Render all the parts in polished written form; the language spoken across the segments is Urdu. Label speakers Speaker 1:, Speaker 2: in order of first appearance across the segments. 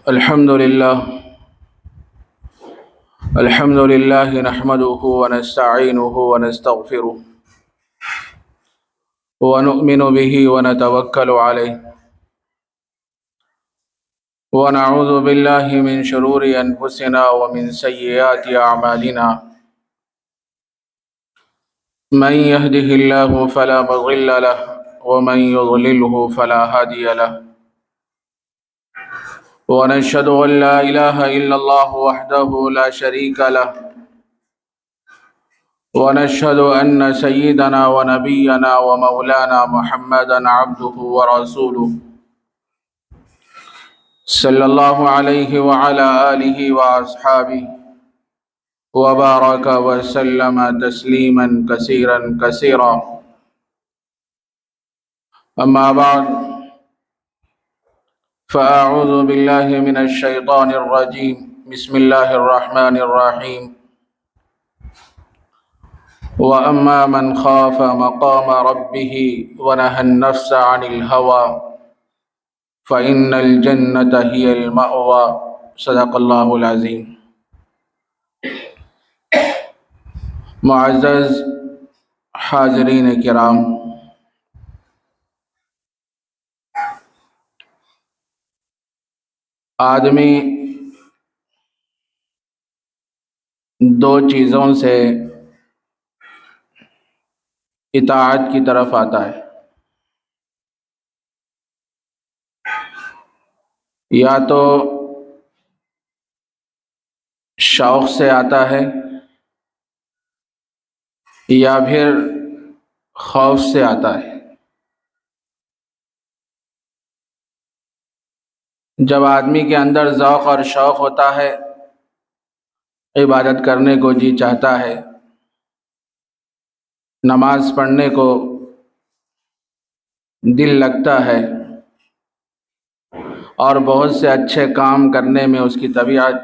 Speaker 1: الحمد لله نحمده ونستعينه ونستغفره ونؤمن به ونتوكل عليه ونعوذ بالله من شرور أنفسنا ومن سيئات أعمالنا من يهده الله فلا مضل له ومن يضلله فلا هادي له ونشهد أن لا إله إلا الله وحده لا شريك له ونشهد أن سيدنا ونبينا ومولانا محمدا عبده ورسوله صلى الله عليه وعلى آله وأصحابه وبارك وسلم تسليما كثيرا كثيرا. أما بعد فأعوذ بالله من الشيطان الرجيم. بسم الله الرحمن الرحيم. وأما من خاف مقام ربه ونهى النفس عن الهوى فإن الجنة هي المأوى. صدق الله العظيم. معزز حاضرین کرام، آدمی دو چیزوں سے اطاعت کی طرف آتا ہے، یا تو شوق سے آتا ہے یا پھر خوف سے آتا ہے. جب آدمی کے اندر ذوق اور شوق ہوتا ہے، عبادت کرنے کو جی چاہتا ہے، نماز پڑھنے کو دل لگتا ہے اور بہت سے اچھے کام کرنے میں اس کی طبیعت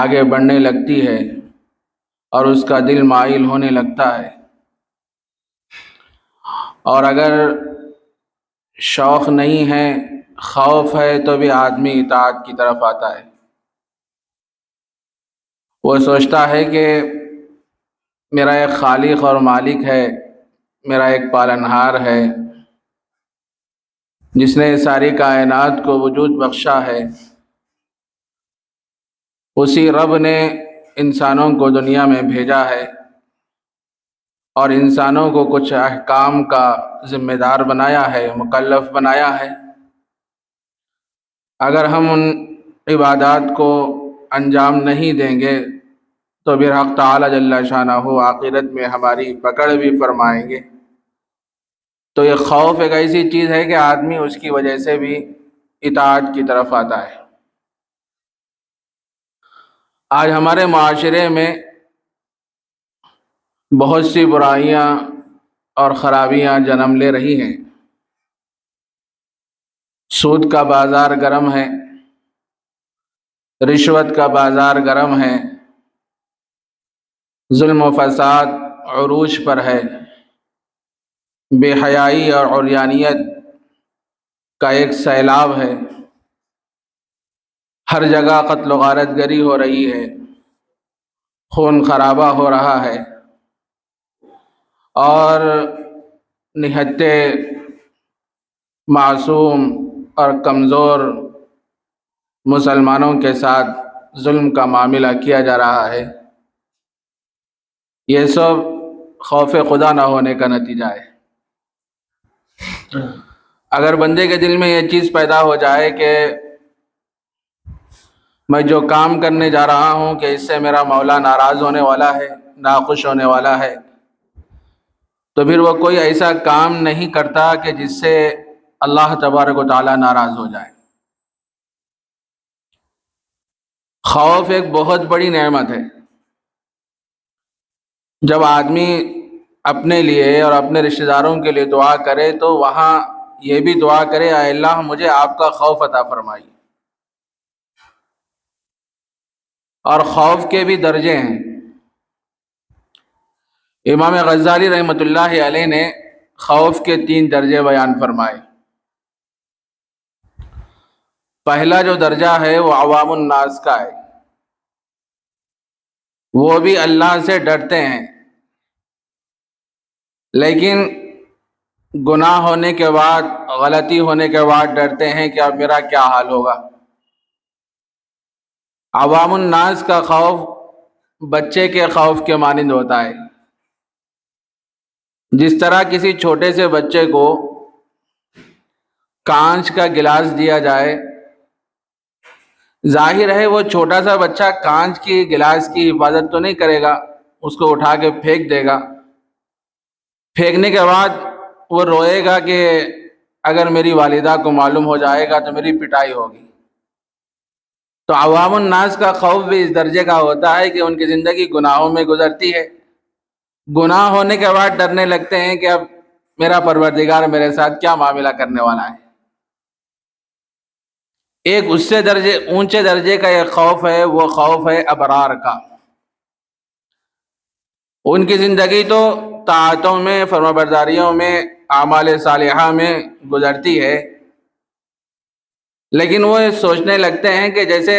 Speaker 1: آگے بڑھنے لگتی ہے اور اس کا دل مائل ہونے لگتا ہے. اور اگر شوق نہیں ہے، خوف ہے، تو بھی آدمی اطاعت کی طرف آتا ہے. وہ سوچتا ہے کہ میرا ایک خالق اور مالک ہے، میرا ایک پالنہار ہے جس نے ساری کائنات کو وجود بخشا ہے. اسی رب نے انسانوں کو دنیا میں بھیجا ہے اور انسانوں کو کچھ احکام کا ذمہ دار بنایا ہے، مکلف بنایا ہے. اگر ہم ان عبادات کو انجام نہیں دیں گے تو پھر حق تعالی جل شانہ آخرت میں ہماری پکڑ بھی فرمائیں گے. تو یہ خوف ایک ایسی چیز ہے کہ آدمی اس کی وجہ سے بھی اطاعت کی طرف آتا ہے. آج ہمارے معاشرے میں بہت سی برائیاں اور خرابیاں جنم لے رہی ہیں. سود کا بازار گرم ہے، رشوت کا بازار گرم ہے، ظلم و فساد عروج پر ہے، بے حیائی اور عریانیت کا ایک سیلاب ہے. ہر جگہ قتل و غارت گری ہو رہی ہے، خون خرابہ ہو رہا ہے اور نہتے معصوم اور کمزور مسلمانوں کے ساتھ ظلم کا معاملہ کیا جا رہا ہے. یہ سب خوف خدا نہ ہونے کا نتیجہ ہے. اگر بندے کے دل میں یہ چیز پیدا ہو جائے کہ میں جو کام کرنے جا رہا ہوں کہ اس سے میرا مولا ناراض ہونے والا ہے، ناخوش ہونے والا ہے، تو پھر وہ کوئی ایسا کام نہیں کرتا کہ جس سے اللہ تبارک و تعالی ناراض ہو جائے. خوف ایک بہت بڑی نعمت ہے. جب آدمی اپنے لیے اور اپنے رشتہ داروں کے لیے دعا کرے تو وہاں یہ بھی دعا کرے، اے اللہ مجھے آپ کا خوف عطا فرمائیے. اور خوف کے بھی درجے ہیں. امام غزالی رحمۃ اللہ علیہ نے خوف کے 3 درجے بیان فرمائے. پہلا جو درجہ ہے وہ عوام الناس کا ہے، وہ بھی اللہ سے ڈرتے ہیں، لیکن گناہ ہونے کے بعد، غلطی ہونے کے بعد ڈرتے ہیں کہ اب میرا کیا حال ہوگا۔ عوام الناس کا خوف بچے کے خوف کے مانند ہوتا ہے۔ جس طرح کسی چھوٹے سے بچے کو کانچ کا گلاس دیا جائے، ظاہر ہے وہ چھوٹا سا بچہ کانچ کی گلاس کی حفاظت تو نہیں کرے گا، اس کو اٹھا کے پھینک دے گا۔ پھینکنے کے بعد وہ روئے گا کہ اگر میری والدہ کو معلوم ہو جائے گا تو میری پٹائی ہوگی۔ تو عوام الناس کا خوف بھی اس درجے کا ہوتا ہے کہ ان کی زندگی گناہوں میں گزرتی ہے، گناہ ہونے کے بعد ڈرنے لگتے ہیں کہ اب میرا پروردگار میرے ساتھ کیا معاملہ کرنے والا ہے۔ ایک اس سے اونچے درجے کا ایک خوف ہے، وہ خوف ہے ابرار کا۔ ان کی زندگی تو طاعتوں میں، فرمانبرداریوں میں، اعمال صالحہ میں گزرتی ہے، لیکن وہ سوچنے لگتے ہیں کہ جیسے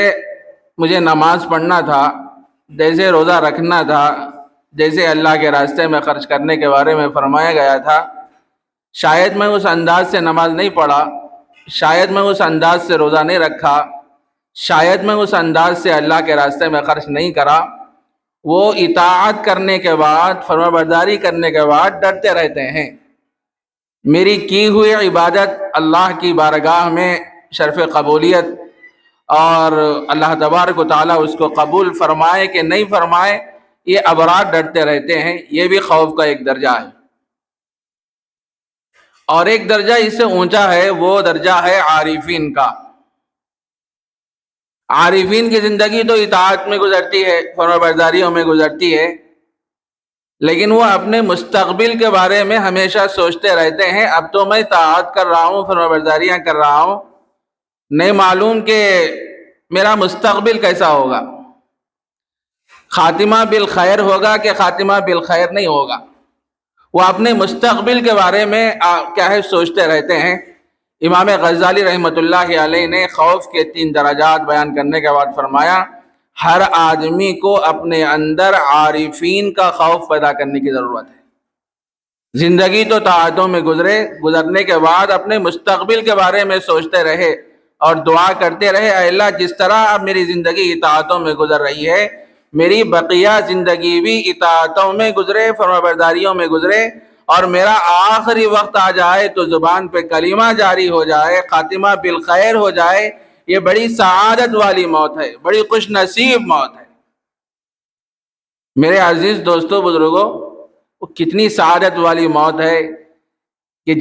Speaker 1: مجھے نماز پڑھنا تھا، جیسے روزہ رکھنا تھا، جیسے اللہ کے راستے میں خرچ کرنے کے بارے میں فرمایا گیا تھا، شاید میں اس انداز سے نماز نہیں پڑھا، شاید میں اس انداز سے روزہ نہیں رکھا، شاید میں اس انداز سے اللہ کے راستے میں خرچ نہیں کرا۔ وہ اطاعت کرنے کے بعد، فرمانبرداری کرنے کے بعد ڈرتے رہتے ہیں میری کی ہوئی عبادت اللہ کی بارگاہ میں شرف قبولیت اور اللہ تبارک و تعالیٰ اس کو قبول فرمائے کہ نہیں فرمائے، یہ ابرار ڈرتے رہتے ہیں۔ یہ بھی خوف کا ایک درجہ ہے۔ اور ایک درجہ اس سے اونچا ہے، وہ درجہ ہے عارفین کا۔ عارفین کی زندگی تو اطاعت میں گزرتی ہے، فرمانبرداریوں میں گزرتی ہے، لیکن وہ اپنے مستقبل کے بارے میں ہمیشہ سوچتے رہتے ہیں اب تو میں اطاعت کر رہا ہوں، فرمانبرداریاں کر رہا ہوں، نہیں معلوم کہ میرا مستقبل کیسا ہوگا، خاتمہ بالخیر ہوگا کہ خاتمہ بالخیر نہیں ہوگا۔ وہ اپنے مستقبل کے بارے میں کیا ہے سوچتے رہتے ہیں۔ امام غزالی رحمۃ اللہ علیہ نے خوف کے 3 درجات بیان کرنے کے بعد فرمایا، ہر آدمی کو اپنے اندر عارفین کا خوف پیدا کرنے کی ضرورت ہے۔ زندگی تو طاعتوں میں گزرنے کے بعد اپنے مستقبل کے بارے میں سوچتے رہے اور دعا کرتے رہے، اے اللہ جس طرح اب میری زندگی اطاعتوں میں گزر رہی ہے، میری بقیہ زندگی بھی اطاعتوں میں گزرے، فرمانبرداریوں میں گزرے، اور میرا آخری وقت آ جائے تو زبان پہ کلمہ جاری ہو جائے، خاتمہ بالخیر ہو جائے۔ یہ بڑی سعادت والی موت ہے، بڑی خوش نصیب موت ہے۔ میرے عزیز دوستو، بزرگوں، وہ کتنی سعادت والی موت ہے کہ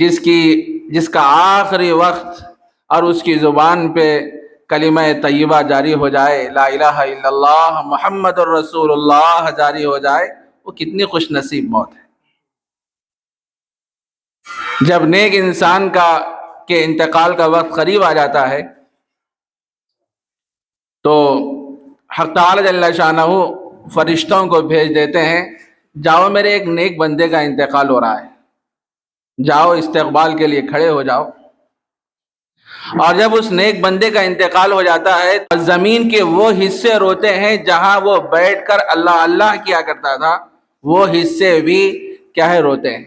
Speaker 1: جس کا آخری وقت اور اس کی زبان پہ کلمہ طیبہ جاری ہو جائے، لا الہ الا اللہ محمد الرسول اللہ جاری ہو جائے، وہ کتنی خوش نصیب موت ہے۔ جب نیک انسان کے انتقال کا وقت قریب آ جاتا ہے تو حق تعالی جل شانہ فرشتوں کو بھیج دیتے ہیں، جاؤ میرے ایک نیک بندے کا انتقال ہو رہا ہے، جاؤ استقبال کے لیے کھڑے ہو جاؤ۔ اور جب اس نیک بندے کا انتقال ہو جاتا ہے، زمین کے وہ حصے روتے ہیں جہاں وہ بیٹھ کر اللہ اللہ کیا کرتا تھا، وہ حصے بھی کیا ہے روتے ہیں۔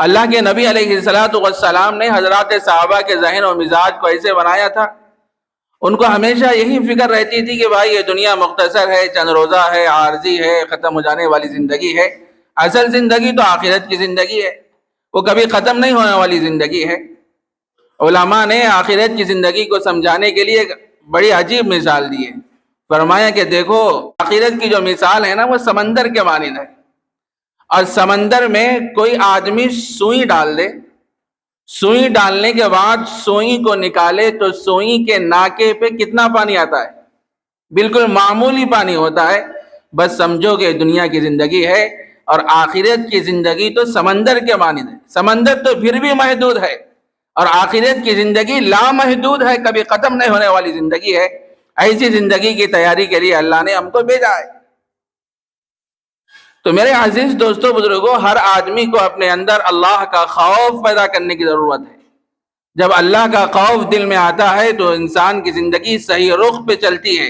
Speaker 1: اللہ کے نبی علیہ السلام نے حضرات صحابہ کے ذہن و مزاج کو ایسے بنایا تھا، ان کو ہمیشہ یہی فکر رہتی تھی کہ بھائی یہ دنیا مختصر ہے، چند روزہ ہے، عارضی ہے، ختم ہو جانے والی زندگی ہے، اصل زندگی تو آخرت کی زندگی ہے، وہ کبھی ختم نہیں ہونے والی زندگی ہے۔ علماء نے آخرت کی زندگی کو سمجھانے کے لیے ایک بڑی عجیب مثال دی ہے۔ فرمایا کہ دیکھو آخرت کی جو مثال ہے نا، وہ سمندر کے مانند ہے، اور سمندر میں کوئی آدمی سوئی ڈال دے، سوئی ڈالنے کے بعد سوئی کو نکالے تو سوئی کے ناکے پہ کتنا پانی آتا ہے؟ بالکل معمولی پانی ہوتا ہے۔ بس سمجھو کہ دنیا کی زندگی ہے، اور آخرت کی زندگی تو سمندر کے مانند ہے۔ سمندر تو پھر بھی محدود ہے، اور آخرت کی زندگی لامحدود ہے، کبھی ختم نہیں ہونے والی زندگی ہے۔ ایسی زندگی کی تیاری کے لیے اللہ نے ہم کو بھیجا ہے۔ تو میرے عزیز دوستو، بزرگوں، ہر آدمی کو اپنے اندر اللہ کا خوف پیدا کرنے کی ضرورت ہے۔ جب اللہ کا خوف دل میں آتا ہے تو انسان کی زندگی صحیح رخ پہ چلتی ہے،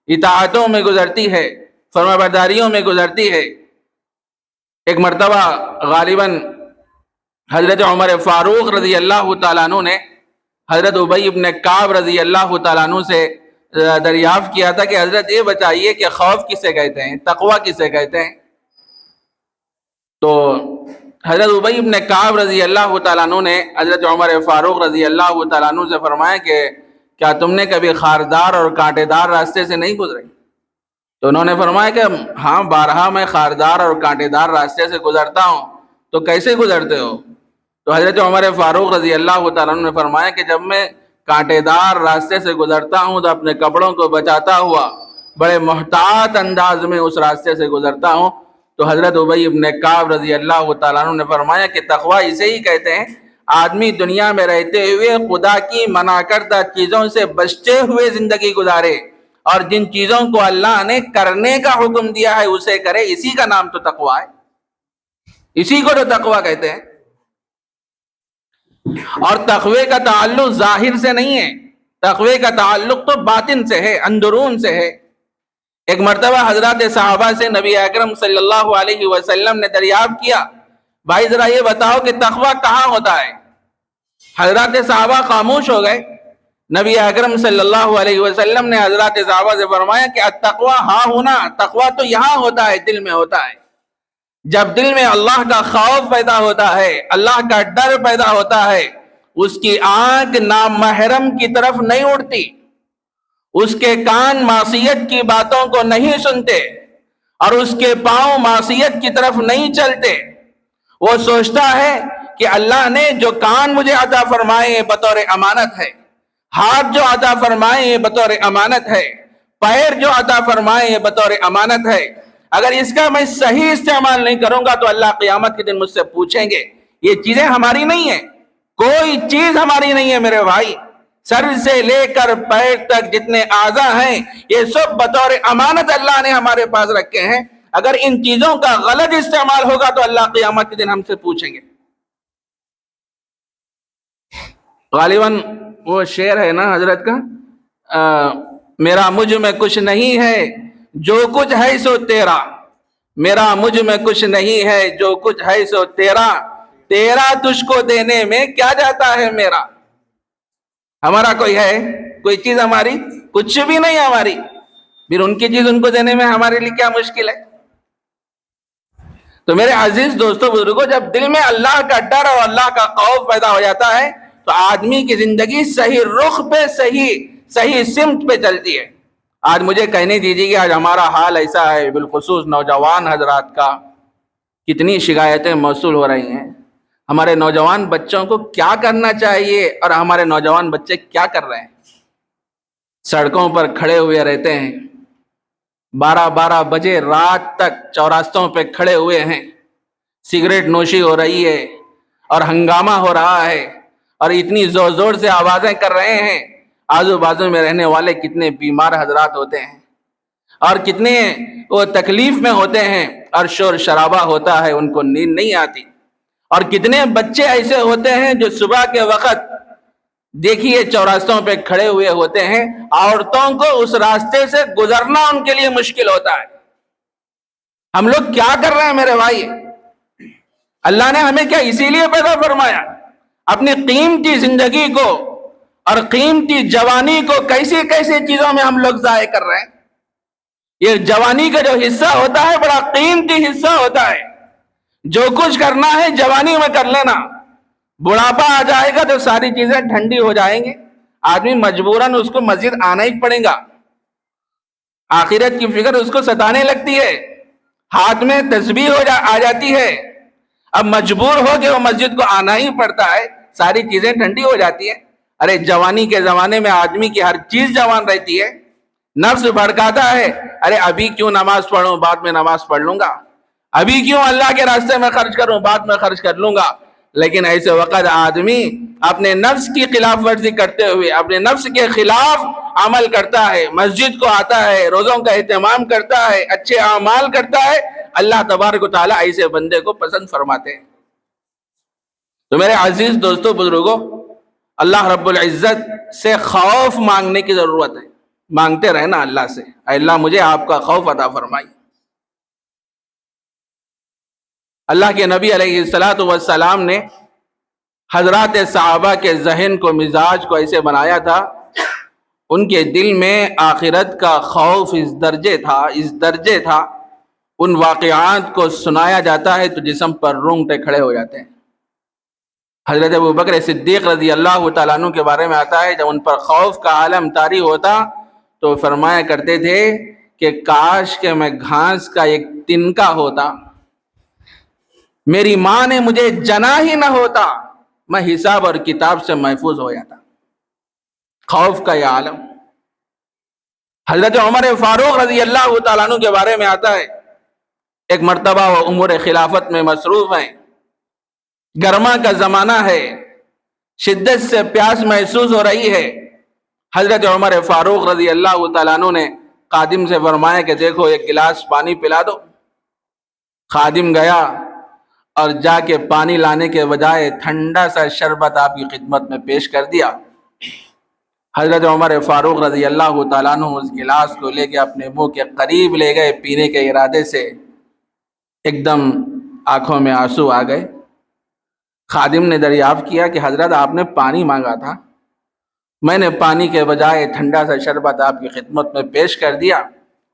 Speaker 1: اطاعتوں میں گزرتی ہے، فرمانبرداریوں میں گزرتی ہے۔ ایک مرتبہ غالباً حضرت عمر فاروق رضی اللہ تعالیٰ عنہ نے حضرت ابی بن کعب رضی اللہ تعالیٰ عنہ سے دریافت کیا تھا کہ حضرت یہ بتائیے کہ خوف کسے کہتے ہیں، تقوی کسے کہتے ہیں؟ تو حضرت ابی بن کعب رضی اللہ تعالیٰ عنہ نے حضرت عمر فاروق رضی اللہ تعالیٰ عنہ سے فرمایا کہ کیا تم نے کبھی خاردار اور کانٹے دار راستے سے نہیں گزرے؟ تو انہوں نے فرمایا کہ ہاں، بارہا میں خاردار اور کانٹے دار راستے سے گزرتا ہوں۔ تو کیسے گزرتے ہو؟ تو حضرت عمر فاروق رضی اللہ تعالیٰ عنہ نے فرمایا کہ جب میں کانٹے دار راستے سے گزرتا ہوں تو اپنے کپڑوں کو بچاتا ہوا بڑے محتاط انداز میں اس راستے سے گزرتا ہوں۔ تو حضرت ابی بن کعب رضی اللہ تعالیٰ عنہ نے فرمایا کہ تقوی اسے ہی کہتے ہیں، آدمی دنیا میں رہتے ہوئے خدا کی منع کردہ چیزوں سے بچتے ہوئے زندگی گزارے، اور جن چیزوں کو اللہ نے کرنے کا حکم دیا ہے اسے کرے۔ اسی کا نام تو تقوی ہے، اسی کو تو تقوی کہتے ہیں۔ اور تقوی کا تعلق ظاہر سے نہیں ہے، تقوی کا تعلق تو باطن سے ہے، اندرون سے ہے۔ ایک مرتبہ حضرات صحابہ سے نبی اکرم صلی اللہ علیہ وسلم نے دریافت کیا، بھائی ذرا یہ بتاؤ کہ تقوی کہاں ہوتا ہے؟ حضرات صحابہ خاموش ہو گئے۔ نبی اکرم صلی اللہ علیہ وسلم نے حضرات صحابہ سے فرمایا کہ التقوی ہاں ہونا، تقوی تو یہاں ہوتا ہے، دل میں ہوتا ہے۔ جب دل میں اللہ کا خوف پیدا ہوتا ہے، اللہ کا ڈر پیدا ہوتا ہے، اس کی آنکھ نامحرم کی طرف نہیں اڑتی، اس کے کان معصیت کی باتوں کو نہیں سنتے، اور اس کے پاؤں معصیت کی طرف نہیں چلتے۔ وہ سوچتا ہے کہ اللہ نے جو کان مجھے عطا فرمائے یہ بطور امانت ہے، ہاتھ جو عطا فرمائے یہ بطور امانت ہے، پیر جو عطا فرمائے یہ بطور امانت ہے، اگر اس کا میں صحیح استعمال نہیں کروں گا تو اللہ قیامت کے دن مجھ سے پوچھیں گے۔ یہ چیزیں ہماری نہیں ہیں، کوئی چیز ہماری نہیں ہے میرے بھائی، سر سے لے کر پیر تک جتنے اعضاء ہیں یہ سب بطور امانت اللہ نے ہمارے پاس رکھے ہیں۔ اگر ان چیزوں کا غلط استعمال ہوگا تو اللہ قیامت کے دن ہم سے پوچھیں گے۔ غالباً وہ شعر ہے نا حضرت کا، میرا مجھ میں کچھ نہیں ہے جو کچھ ہے سو تیرا، میرا مجھ میں کچھ نہیں ہے جو کچھ ہے سو تیرا، تیرا تجھ کو دینے میں کیا جاتا ہے میرا۔ ہمارا کوئی ہے؟ کوئی چیز ہماری؟ کچھ بھی نہیں ہماری، پھر ان کی چیز ان کو دینے میں ہمارے لیے کیا مشکل ہے؟ تو میرے عزیز دوستو بزرگوں، جب دل میں اللہ کا ڈر اور اللہ کا خوف پیدا ہو جاتا ہے تو آدمی کی زندگی صحیح رخ پہ، صحیح سمت پہ چلتی ہے۔ آج مجھے کہنے دیجیے کہ آج ہمارا حال ایسا ہے، بالخصوص نوجوان حضرات کا کتنی شکایتیں موصول ہو رہی ہیں۔ ہمارے نوجوان بچوں کو کیا کرنا چاہیے اور ہمارے نوجوان بچے کیا کر رہے ہیں؟ سڑکوں پر کھڑے ہوئے رہتے ہیں، 12 بجے رات تک چوراستوں پہ کھڑے ہوئے ہیں، سگریٹ نوشی ہو رہی ہے اور ہنگامہ ہو رہا ہے، اور اتنی زور زور سے آوازیں کر رہے ہیں۔ آزو بازو میں رہنے والے کتنے بیمار حضرات ہوتے ہیں اور کتنے وہ تکلیف میں ہوتے ہیں، اور شور شرابہ ہوتا ہے، ان کو نیند نہیں آتی۔ اور کتنے بچے ایسے ہوتے ہیں جو صبح کے وقت دیکھیے چوراستوں پہ کھڑے ہوئے ہوتے ہیں، عورتوں کو اس راستے سے گزرنا ان کے لیے مشکل ہوتا ہے۔ ہم لوگ کیا کر رہے ہیں میرے بھائی؟ اللہ نے ہمیں کیا اسی لیے پیدا فرمایا؟ اپنی قیمتی زندگی کو اور قیمتی جوانی کو کیسی چیزوں میں ہم لوگ ضائع کر رہے ہیں۔ یہ جوانی کا جو حصہ ہوتا ہے بڑا قیمتی حصہ ہوتا ہے، جو کچھ کرنا ہے جوانی میں کر لینا، بڑھاپا آ جائے گا تو ساری چیزیں ٹھنڈی ہو جائیں گے، آدمی مجبوراً اس کو مسجد آنا ہی پڑے گا، آخرت کی فکر اس کو ستانے لگتی ہے، ہاتھ میں تسبیح آ جاتی ہے، اب مجبور ہو کے وہ مسجد کو آنا ہی پڑتا ہے، ساری چیزیں ٹھنڈی ہو جاتی ہیں۔ ارے جوانی کے زمانے میں آدمی کی ہر چیز جوان رہتی ہے، نفس بھڑکاتا ہے، ارے ابھی کیوں نماز پڑھوں، بعد میں نماز پڑھ لوں گا، ابھی کیوں اللہ کے راستے میں خرچ کروں، بعد میں خرچ کر لوں گا۔ لیکن ایسے وقت آدمی اپنے نفس کی خلاف ورزی کرتے ہوئے اپنے نفس کے خلاف عمل کرتا ہے، مسجد کو آتا ہے، روزوں کا اہتمام کرتا ہے، اچھے اعمال کرتا ہے، اللہ تبارک و تعالیٰ ایسے بندے کو پسند فرماتے ہیں۔ تو میرے عزیز دوستو بزرگوں، اللہ رب العزت سے خوف مانگنے کی ضرورت ہے. مانگتے رہے نا اللہ سے، اے اللہ مجھے آپ کا خوف عطا فرمائی. اللہ کے نبی علیہ الصلاۃ والسلام نے حضرات صحابہ کے ذہن کو، مزاج کو ایسے بنایا تھا، ان کے دل میں آخرت کا خوف اس درجے تھا ان واقعات کو سنایا جاتا ہے تو جسم پر رونگٹے کھڑے ہو جاتے ہیں. حضرت ابوبکر صدیق رضی اللہ تعالیٰ عنہ کے بارے میں آتا ہے، جب ان پر خوف کا عالم طاری ہوتا تو فرمایا کرتے تھے کہ کاش کہ میں گھاس کا ایک تنکا ہوتا، میری ماں نے مجھے جنا ہی نہ ہوتا، میں حساب اور کتاب سے محفوظ ہو جاتا. خوف کا یہ عالم. حضرت عمر فاروق رضی اللہ تعالیٰ عنہ کے بارے میں آتا ہے، ایک مرتبہ وہ امور خلافت میں مصروف ہیں، گرما کا زمانہ ہے، شدت سے پیاس محسوس ہو رہی ہے. حضرت عمر فاروق رضی اللہ تعالیٰ عنہ نے خادم سے فرمایا کہ دیکھو ایک گلاس پانی پلا دو. خادم گیا اور جا کے پانی لانے کے بجائے ٹھنڈا سا شربت آپ کی خدمت میں پیش کر دیا. حضرت عمر فاروق رضی اللہ تعالیٰ عنہ اس گلاس کو لے کے اپنے منہ کے قریب لے گئے پینے کے ارادے سے. ایک دم آنکھوں میں آنسو آ گئے. خادم نے دریافت کیا کہ حضرت آپ نے پانی مانگا تھا، میں نے پانی کے بجائے ٹھنڈا سا شربت آپ کی خدمت میں پیش کر دیا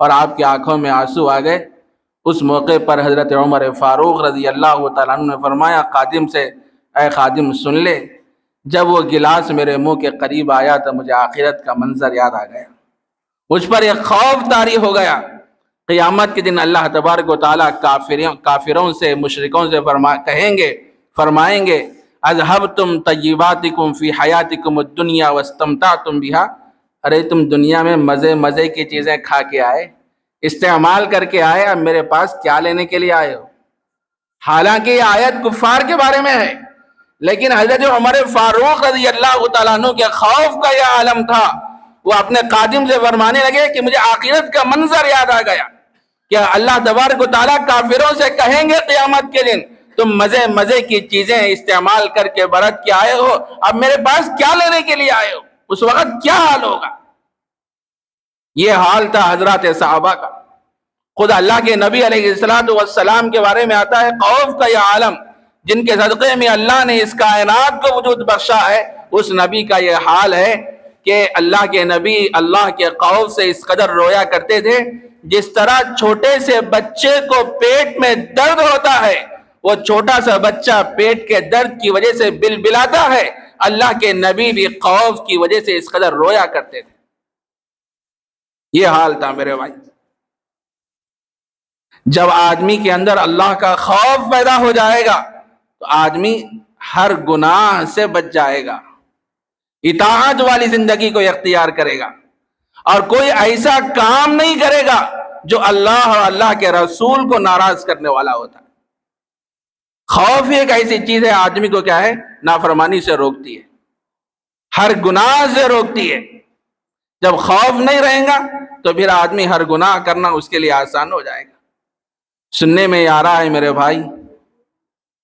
Speaker 1: اور آپ کی آنکھوں میں آنسو آ گئے. اس موقع پر حضرت عمر فاروق رضی اللہ تعالیٰ عنہ نے فرمایا خادم سے، اے خادم سن لے، جب وہ گلاس میرے منہ کے قریب آیا تو مجھے آخرت کا منظر یاد آ گیا، مجھ پر ایک خوف طاری ہو گیا. قیامت کے دن اللہ تبارک و تعالیٰ کافروں سے، مشرکوں سے فرمائیں گے اذهبتم طیباتکم فی حیاتکم الدنیا واستمتعتم بها. ارے تم دنیا میں مزے کی چیزیں کھا کے آئے، استعمال کر کے آئے، اب میرے پاس کیا لینے کے لیے آئے ہو؟ حالانکہ یہ آیت کفار کے بارے میں ہے، لیکن حضرت عمر فاروق رضی اللہ تعالیٰ عنہ کے خوف کا یہ عالم تھا. وہ اپنے خادم سے فرمانے لگے کہ مجھے آخرت کا منظر یاد آ گیا کہ اللہ تبارک و تعالیٰ کافروں سے کہیں گے قیامت کے دن تم مزے کی چیزیں استعمال کر کے برت کے آئے ہو، اب میرے پاس کیا لینے کے لیے آئے ہو؟ اس وقت کیا حال ہوگا؟ یہ حال تھا حضرات صحابہ کا. خود اللہ کے نبی علیہ السلام کے بارے میں آتا ہے خوف کا یہ عالم، جن کے صدقے میں اللہ نے اس کائنات کو وجود بخشا ہے، اس نبی کا یہ حال ہے کہ اللہ کے نبی اللہ کے خوف سے اس قدر رویا کرتے تھے جس طرح چھوٹے سے بچے کو پیٹ میں درد ہوتا ہے، وہ چھوٹا سا بچہ پیٹ کے درد کی وجہ سے بلبلاتا ہے، اللہ کے نبی بھی خوف کی وجہ سے اس قدر رویا کرتے تھے. یہ حال تھا میرے بھائی. جب آدمی کے اندر اللہ کا خوف پیدا ہو جائے گا تو آدمی ہر گناہ سے بچ جائے گا، اطاعت والی زندگی کو اختیار کرے گا اور کوئی ایسا کام نہیں کرے گا جو اللہ اور اللہ کے رسول کو ناراض کرنے والا ہوتا ہے. خوف ایک ایسی چیز ہے آدمی کو کیا ہے، نافرمانی سے روکتی ہے، ہر گناہ سے روکتی ہے. جب خوف نہیں رہے گا تو پھر آدمی ہر گناہ کرنا اس کے لیے آسان ہو جائے گا. سننے میں آ رہا ہے میرے بھائی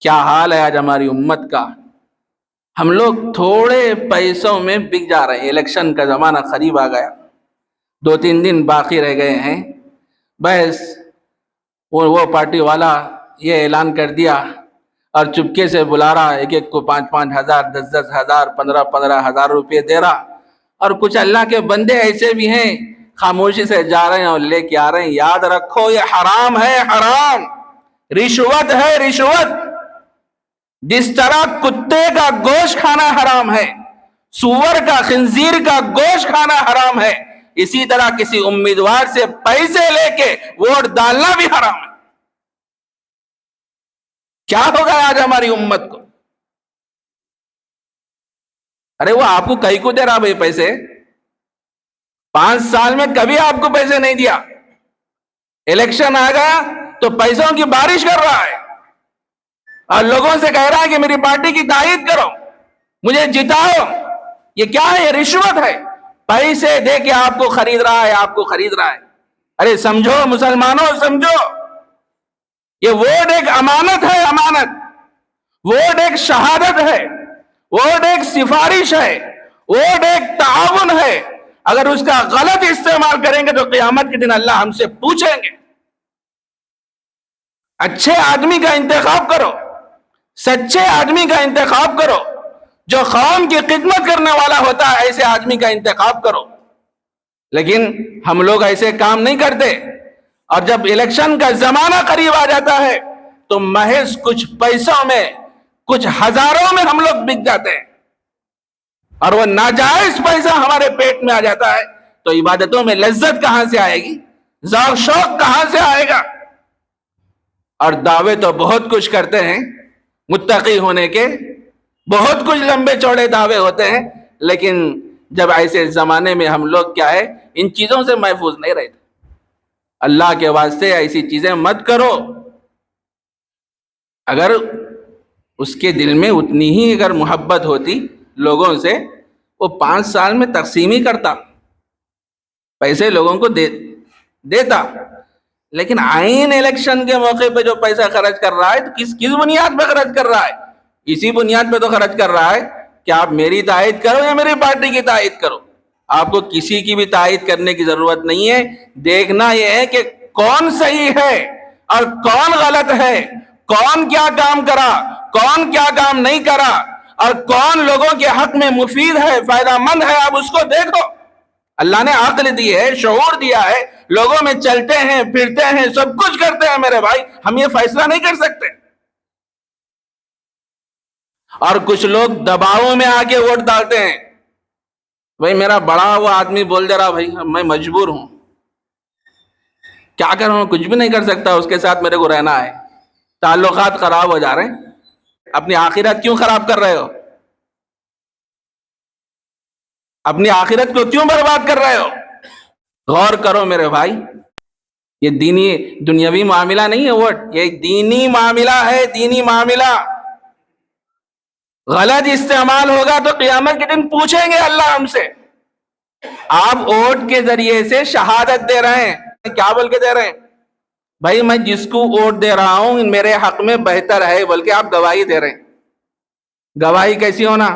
Speaker 1: کیا حال ہے آج ہماری امت کا. ہم لوگ تھوڑے پیسوں میں بک جا رہے ہیں. الیکشن کا زمانہ قریب آ گیا، 2-3 دن باقی رہ گئے ہیں، بس وہ پارٹی والا یہ اعلان کر دیا اور چپکے سے بلا رہا، ایک کو 5-5 ہزار، 10-10 ہزار، 15-15 ہزار روپے دے رہا. اور کچھ اللہ کے بندے ایسے بھی ہیں خاموشی سے جا رہے ہیں اور لے کے آ رہے ہیں. یاد رکھو یہ حرام ہے، حرام، رشوت ہے، رشوت. جس طرح کتے کا گوشت کھانا حرام ہے، سور کا، خنزیر کا گوشت کھانا حرام ہے، اسی طرح کسی امیدوار سے پیسے لے کے ووٹ ڈالنا بھی حرام ہے. کیا ہوگا آج ہماری امت کو؟ ارے وہ آپ کو کہیں کو دے رہا بھائی پیسے؟ 5 سال میں کبھی آپ کو پیسے نہیں دیا. الیکشن آ گیا تو پیسوں کی بارش کر رہا ہے اور لوگوں سے کہہ رہا ہے کہ میری پارٹی کی تائید کرو، مجھے جتاؤ. یہ کیا ہے؟ یہ رشوت ہے. پیسے دے کے آپ کو خرید رہا ہے، آپ کو خرید رہا ہے. ارے سمجھو مسلمانوں، سمجھو، یہ ووٹ ایک امانت ہے، امانت. ووٹ ایک شہادت ہے. ووٹ ایک سفارش ہے، ووٹ ایک تعاون ہے. اگر اس کا غلط استعمال کریں گے تو قیامت کے دن اللہ ہم سے پوچھیں گے. اچھے آدمی کا انتخاب کرو، سچے آدمی کا انتخاب کرو، جو قوم کی خدمت کرنے والا ہوتا ہے، ایسے آدمی کا انتخاب کرو. لیکن ہم لوگ ایسے کام نہیں کرتے، اور جب الیکشن کا زمانہ قریب آ جاتا ہے تو محض کچھ پیسوں میں، کچھ ہزاروں میں ہم لوگ بک جاتے ہیں، اور وہ ناجائز پیسہ ہمارے پیٹ میں آ جاتا ہے تو عبادتوں میں لذت کہاں سے آئے گی؟ ذوق شوق کہاں سے آئے گا؟ اور دعوے تو بہت کچھ کرتے ہیں متقی ہونے کے، بہت کچھ لمبے چوڑے دعوے ہوتے ہیں، لیکن جب ایسے زمانے میں ہم لوگ کیا ہے، ان چیزوں سے محفوظ نہیں رہتے. اللہ کے واسطے ایسی چیزیں مت کرو. اگر اس کے دل میں اتنی ہی اگر محبت ہوتی لوگوں سے، وہ 5 سال میں تقسیم ہی کرتا، پیسے لوگوں کو دیتا. لیکن عین الیکشن کے موقع پہ جو پیسہ خرچ کر رہا ہے تو کس بنیاد پہ خرچ کر رہا ہے؟ اسی بنیاد پہ تو خرچ کر رہا ہے کہ آپ میری تائید کرو یا میری پارٹی کی تائید کرو. آپ کو کسی کی بھی تائید کرنے کی ضرورت نہیں ہے. دیکھنا یہ ہے کہ کون صحیح ہے اور کون غلط ہے، کون کیا کام کرا، کون کیا کام نہیں کرا، اور کون لوگوں کے حق میں مفید ہے، فائدہ مند ہے. آپ اس کو دیکھو. اللہ نے عقل دی ہے، شعور دیا ہے، لوگوں میں چلتے ہیں، پھرتے ہیں، سب کچھ کرتے ہیں میرے بھائی. ہم یہ فیصلہ نہیں کر سکتے. اور کچھ لوگ دباؤ میں آ کے ووٹ ڈالتے ہیں. بھائی میرا بڑا وہ آدمی بول دے رہا، بھائی میں مجبور ہوں، کیا کروں، کچھ بھی نہیں کر سکتا، اس کے ساتھ میرے کو رہنا ہے. تعلقات خراب ہو جا رہے ہیں. اپنی آخرت کیوں خراب کر رہے ہو؟ اپنی آخرت کو کیوں برباد کر رہے ہو؟ غور کرو میرے بھائی. یہ دینی دنیاوی معاملہ نہیں ہے ووٹ، یہ دینی معاملہ ہے، دینی معاملہ. غلط استعمال ہوگا تو قیامت کے دن پوچھیں گے اللہ ہم سے. آپ ووٹ کے ذریعے سے شہادت دے رہے ہیں، کیا بول کے دے رہے ہیں؟ بھائی میں جس کو ووٹ دے رہا ہوں میرے حق میں بہتر ہے، بلکہ آپ گواہی دے رہے ہیں. گواہی کیسی ہونا؟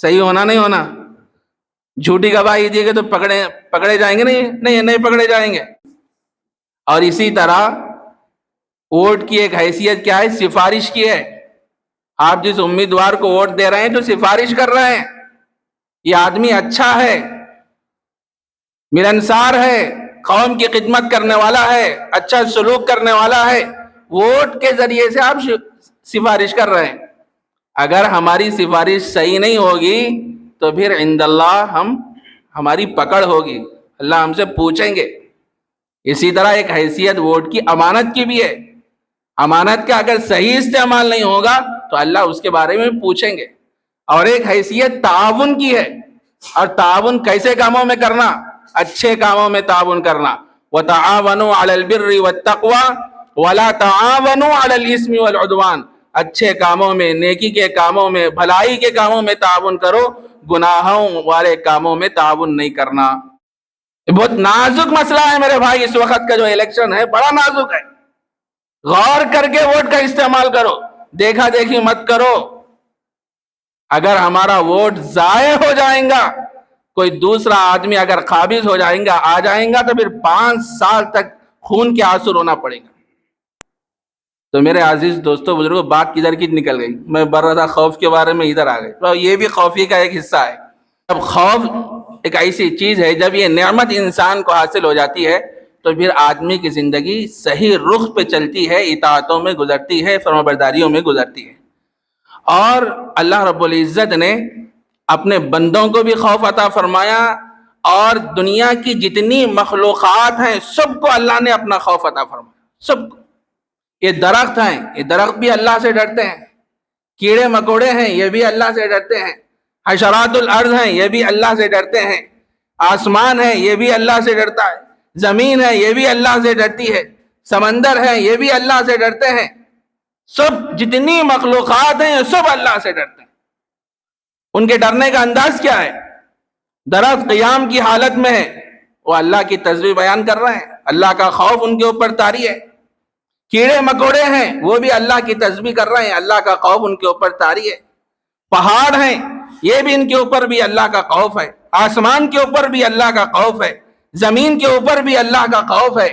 Speaker 1: صحیح ہونا، نہیں ہونا. جھوٹی گواہی دیے گے تو پکڑے جائیں گے؟ نہیں پکڑے جائیں گے. اور اسی طرح ووٹ کی ایک حیثیت کیا ہے؟ سفارش کی ہے. آپ جس امیدوار کو ووٹ دے رہے ہیں تو سفارش کر رہے ہیں، یہ آدمی اچھا ہے، ملنسار ہے، قوم کی خدمت کرنے والا ہے، اچھا سلوک کرنے والا ہے. ووٹ کے ذریعے سے آپ سفارش کر رہے ہیں. اگر ہماری سفارش صحیح نہیں ہوگی تو پھر عند اللہ ہماری پکڑ ہوگی، اللہ ہم سے پوچھیں گے. اسی طرح ایک حیثیت ووٹ کی امانت کی بھی ہے. امانت کا اگر صحیح استعمال نہیں ہوگا تو اللہ اس کے بارے میں پوچھیں گے. اور ایک حیثیت تعاون کی ہے. اور تعاون کیسے کاموں میں کرنا؟ اچھے کاموں میں تعاون کرنا. وَتَعَاوَنُوا عَلَى الْبِرِّ وَالتَّقْوَى وَلَا تَعَاوَنُوا عَلَى الْإِثْمِ وَالْعُدْوَانِ. اچھے کاموں میں، نیکی کے کاموں میں، بھلائی کے کاموں میں تعاون کرو، گناہوں والے کاموں میں تعاون نہیں کرنا. یہ بہت نازک مسئلہ ہے میرے بھائی. اس وقت کا جو الیکشن ہے بڑا نازک ہے. غور کر کے ووٹ کا استعمال کرو، دیکھا دیکھی مت کرو. اگر ہمارا ووٹ ضائع ہو جائیں گا، کوئی دوسرا آدمی اگر قابض ہو جائیں گا، آ جائیں گا، تو پھر 5 سال تک خون کے آنسو رونا پڑے گا. تو میرے عزیز دوستو بزرگوں، بات کدھر کی نکل گئی؟ میں بڑھ رہا تھا خوف کے بارے میں، ادھر آ گئے. تو یہ بھی خوفی کا ایک حصہ ہے. اب خوف ایک ایسی چیز ہے، جب یہ نعمت انسان کو حاصل ہو جاتی ہے تو پھر آدمی کی زندگی صحیح رخ پہ چلتی ہے، اطاعتوں میں گزرتی ہے، فرمانبرداریوں میں گزرتی ہے. اور اللہ رب العزت نے اپنے بندوں کو بھی خوف عطا فرمایا، اور دنیا کی جتنی مخلوقات ہیں سب کو اللہ نے اپنا خوف عطا فرمایا. سب کو. یہ درخت ہیں، یہ درخت بھی اللہ سے ڈرتے ہیں. کیڑے مکوڑے ہیں، یہ بھی اللہ سے ڈرتے ہیں. حشرات الارض ہیں، یہ بھی اللہ سے ڈرتے ہیں. آسمان ہے، یہ بھی اللہ سے ڈرتا ہے. زمین ہے، یہ بھی اللہ سے ڈرتی ہے. سمندر ہے، یہ بھی اللہ سے ڈرتے ہیں. سب جتنی مخلوقات ہیں سب اللہ سے ڈرتے ہیں. ان کے ڈرنے کا انداز کیا ہے؟ درخت قیام کی حالت میں ہے، وہ اللہ کی تسبیح بیان کر رہے ہیں، اللہ کا خوف ان کے اوپر طاری ہے. کیڑے مکوڑے ہیں، وہ بھی اللہ کی تسبیح کر رہے ہیں، اللہ کا خوف ان کے اوپر طاری ہے. پہاڑ ہیں یہ بھی ان کے اوپر بھی اللہ کا خوف ہے، آسمان کے اوپر بھی اللہ کا خوف ہے، زمین کے اوپر بھی اللہ کا خوف ہے،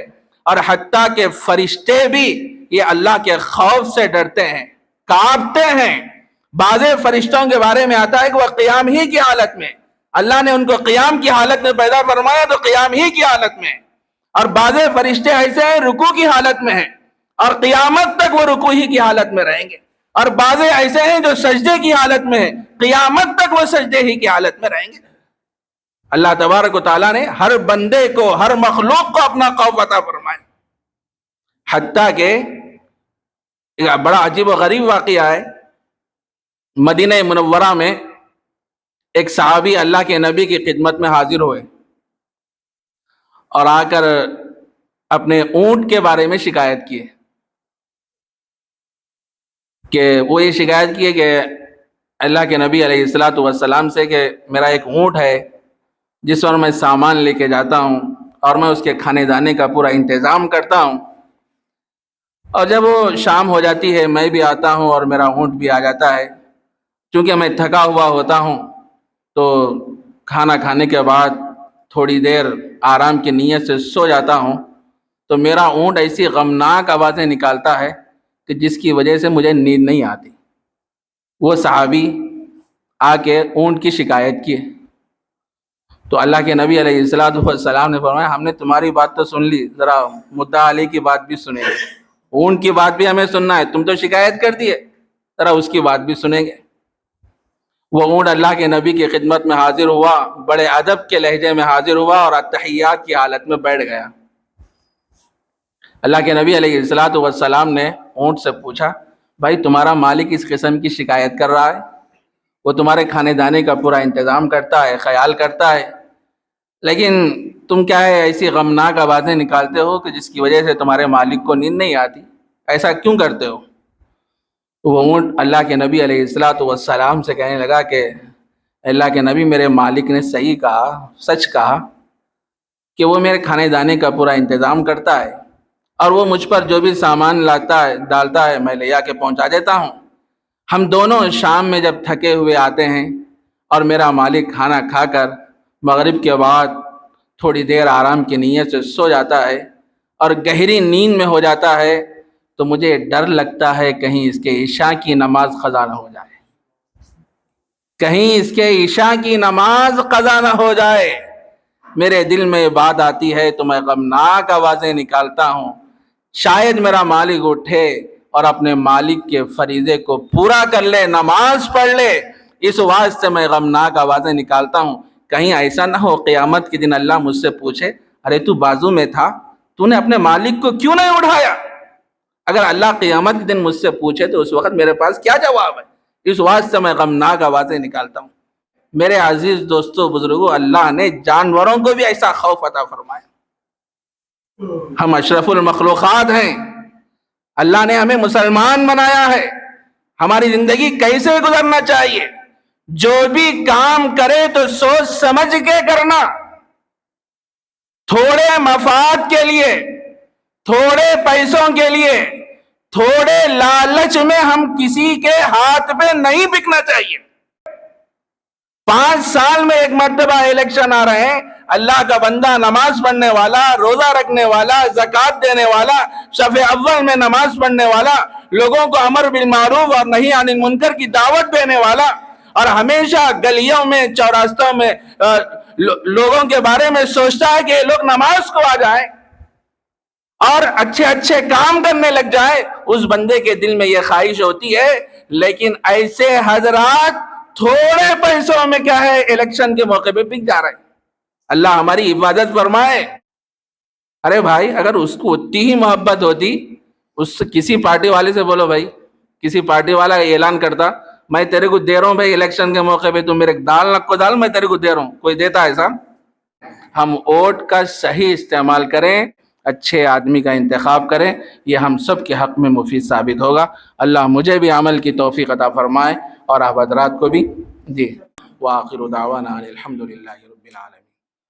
Speaker 1: اور حتیٰ کہ فرشتے بھی یہ اللہ کے خوف سے ڈرتے ہیں، کانپتے ہیں۔ بعض فرشتوں کے بارے میں آتا ہے کہ وہ قیام ہی کی حالت میں، اللہ نے ان کو قیام کی حالت میں پیدا فرمایا تو قیام ہی کی حالت میں، اور بعض فرشتے ایسے ہیں رکوع کی حالت میں ہیں اور قیامت تک وہ رکوع ہی کی حالت میں رہیں گے، اور بعض ایسے ہیں جو سجدے کی حالت میں ہیں، قیامت تک وہ سجدے ہی کی حالت میں رہیں گے۔ اللہ تبارک و تعالیٰ نے ہر بندے کو، ہر مخلوق کو اپنا خوف عطا فرمایا۔ حتیٰ کہ ایک بڑا عجیب و غریب واقعہ ہے، مدینہ منورہ میں ایک صحابی اللہ کے نبی کی خدمت میں حاضر ہوئے اور آ کر اپنے اونٹ کے بارے میں شکایت کیے کہ وہ یہ شکایت کیے کہ اللہ کے نبی علیہ السلام سے کہ میرا ایک اونٹ ہے جس پر میں سامان لے کے جاتا ہوں اور میں اس کے کھانے دانے کا پورا انتظام کرتا ہوں، اور جب وہ شام ہو جاتی ہے میں بھی آتا ہوں اور میرا اونٹ بھی آ جاتا ہے، چونکہ میں تھکا ہوا ہوتا ہوں تو کھانا کھانے کے بعد تھوڑی دیر آرام کی نیت سے سو جاتا ہوں تو میرا اونٹ ایسی غمناک آوازیں نکالتا ہے کہ جس کی وجہ سے مجھے نیند نہیں آتی۔ وہ صحابی آ کے اونٹ کی شکایت کی تو اللہ کے نبی علیہ السلام نے فرمایا ہم نے تمہاری بات تو سن لی، ذرا مدعا علی کی بات بھی سنیں گے، اونٹ کی بات بھی ہمیں سننا ہے، تم تو شکایت کر دی ہے، ذرا اس کی بات بھی سنیں گے۔ وہ اونٹ اللہ کے نبی کی خدمت میں حاضر ہوا، بڑے ادب کے لہجے میں حاضر ہوا اور اتحیات کی حالت میں بیٹھ گیا۔ اللہ کے نبی علیہ السلام نے اونٹ سے پوچھا بھائی تمہارا مالک اس قسم کی شکایت کر رہا ہے، وہ تمہارے کھانے دانے کا پورا انتظام کرتا ہے، خیال کرتا ہے، لیکن تم کیا ہے ایسی غمناک آوازیں نکالتے ہو کہ جس کی وجہ سے تمہارے مالک کو نیند نہیں آتی، ایسا کیوں کرتے ہو؟ وہ اونٹ اللہ کے نبی علیہ السلام سے کہنے لگا کہ اللہ کے نبی میرے مالک نے صحیح کہا، سچ کہا کہ وہ میرے کھانے دانے کا پورا انتظام کرتا ہے اور وہ مجھ پر جو بھی سامان ڈالتا ہے میں لے آ کے پہنچا دیتا ہوں۔ ہم دونوں شام میں جب تھکے ہوئے آتے ہیں اور میرا مالک کھانا کھا کر مغرب کے بعد تھوڑی دیر آرام کی نیت سے سو جاتا ہے اور گہری نیند میں ہو جاتا ہے تو مجھے ڈر لگتا ہے کہیں اس کے عشاء کی نماز قضا نہ ہو جائے، کہیں اس کے عشاء کی نماز قضا نہ ہو جائے۔ میرے دل میں بات آتی ہے تو میں غمناک آوازیں نکالتا ہوں، شاید میرا مالک اٹھے اور اپنے مالک کے فریضے کو پورا کر لے، نماز پڑھ لے، اس واسطے میں غمناک آوازیں نکالتا ہوں، کہیں ایسا نہ ہو قیامت کے دن اللہ مجھ سے پوچھے ارے تو بازو میں تھا، تو نے اپنے مالک کو کیوں نہیں اٹھایا؟ اگر اللہ قیامت کے دن مجھ سے پوچھے تو اس وقت میرے پاس کیا جواب ہے؟ اس واسطے میں غمناک آوازیں نکالتا ہوں۔ میرے عزیز دوستو بزرگوں، اللہ نے جانوروں کو بھی ایسا خوف عطا فرمایا۔ ہم اشرف المخلوقات ہیں، اللہ نے ہمیں مسلمان بنایا ہے، ہماری زندگی کیسے گزرنا چاہیے؟ جو بھی کام کرے تو سوچ سمجھ کے کرنا، تھوڑے مفاد کے لیے، تھوڑے پیسوں کے لیے، تھوڑے لالچ میں ہم کسی کے ہاتھ پہ نہیں بکنا چاہیے۔ 5 سال میں ایک مرتبہ الیکشن آ رہے ہیں، اللہ کا بندہ نماز پڑھنے والا، روزہ رکھنے والا، زکوٰۃ دینے والا، صف اول میں نماز پڑھنے والا، لوگوں کو امر بالمعروف اور نہی عن المنکر کی دعوت دینے والا، اور ہمیشہ گلیوں میں چوراستوں میں لوگوں کے بارے میں سوچتا ہے کہ یہ لوگ نماز کو آ جائیں اور اچھے اچھے کام کرنے لگ جائے، اس بندے کے دل میں یہ خواہش ہوتی ہے۔ لیکن ایسے حضرات تھوڑے پیسوں میں کیا ہے الیکشن کے موقع پہ بک جا رہے ہیں۔ اللہ ہماری حفاظت فرمائے۔ ارے بھائی اگر اس کو اتنی ہی محبت ہوتی، اس کسی پارٹی والے سے بولو بھائی، کسی پارٹی والا اعلان کرتا میں تیرے کو دے رہا ہوں بھائی الیکشن کے موقع پہ، تو میرے دال نکو دال میں تیرے کو دے رہا ہوں، کوئی دیتا ایسا؟ ہم ووٹ کا صحیح استعمال کریں، اچھے آدمی کا انتخاب کریں، یہ ہم سب کے حق میں مفید ثابت ہوگا۔ اللہ مجھے بھی عمل کی توفیق عطا فرمائے اور آپ حضرات کو بھی۔ جی وآخر دعوانا الحمدللہ۔